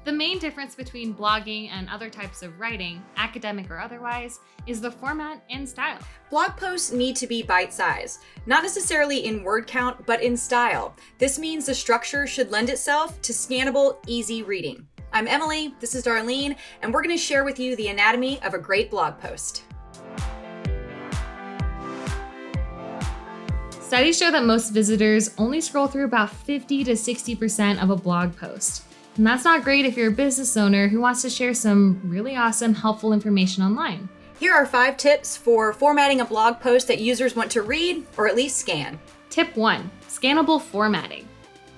The main difference between blogging and other types of writing, academic or otherwise, is the format and style. Blog posts need to be bite-sized, not necessarily in word count, but in style. This means the structure should lend itself to scannable, easy reading. I'm Emily, this is Darlene, and we're going to share with you the anatomy of a great blog post. Studies show that most visitors only scroll through about 50 to 60% of a blog post. And that's not great if you're a business owner who wants to share some really awesome, helpful information online. Here are 5 tips for formatting a blog post that users want to read or at least scan. Tip 1, scannable formatting.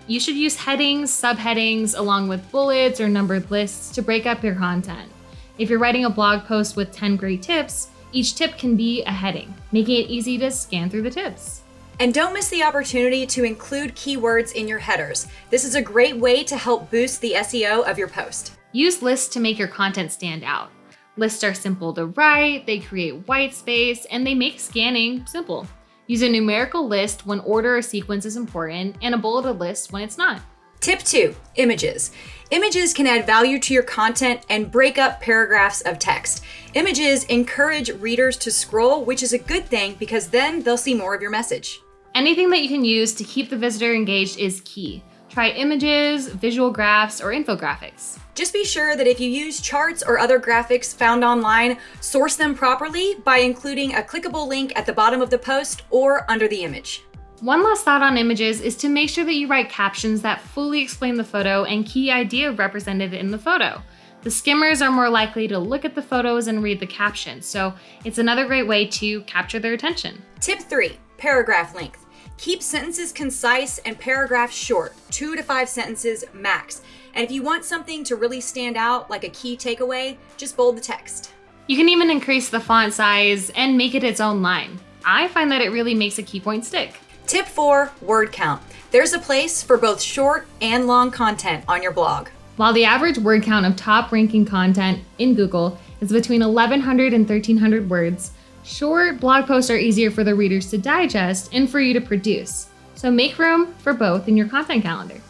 You should use headings, subheadings, along with bullets or numbered lists to break up your content. If you're writing a blog post with 10 great tips, each tip can be a heading, making it easy to scan through the tips. And don't miss the opportunity to include keywords in your headers. This is a great way to help boost the SEO of your post. Use lists to make your content stand out. Lists are simple to write, they create white space, and they make scanning simple. Use a numerical list when order or sequence is important, and a bulleted list when it's not. Tip 2, images. Images can add value to your content and break up paragraphs of text. Images encourage readers to scroll, which is a good thing because then they'll see more of your message. Anything that you can use to keep the visitor engaged is key. Try images, visual graphs, or infographics. Just be sure that if you use charts or other graphics found online, source them properly by including a clickable link at the bottom of the post or under the image. One last thought on images is to make sure that you write captions that fully explain the photo and key idea represented in the photo. The skimmers are more likely to look at the photos and read the captions, so it's another great way to capture their attention. Tip 3, paragraph length. Keep sentences concise and paragraphs short, 2 to 5 sentences max. And if you want something to really stand out, like a key takeaway, just bold the text. You can even increase the font size and make it its own line. I find that it really makes a key point stick. Tip 4, word count. There's a place for both short and long content on your blog. While the average word count of top-ranking content in Google is between 1,100 and 1,300 words, short blog posts are easier for the readers to digest and for you to produce. So make room for both in your content calendar.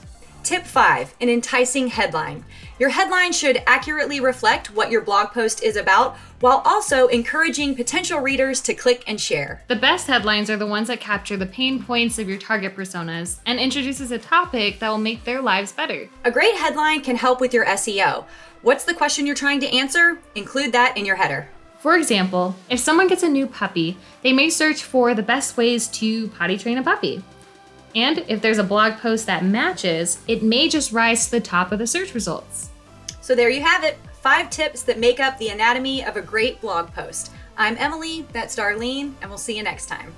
Tip 5, an enticing headline. Your headline should accurately reflect what your blog post is about, while also encouraging potential readers to click and share. The best headlines are the ones that capture the pain points of your target personas and introduces a topic that will make their lives better. A great headline can help with your SEO. What's the question you're trying to answer? Include that in your header. For example, if someone gets a new puppy, they may search for the best ways to potty train a puppy. And if there's a blog post that matches, it may just rise to the top of the search results. So there you have it, 5 tips that make up the anatomy of a great blog post. I'm Emily, that's Darlene, and we'll see you next time.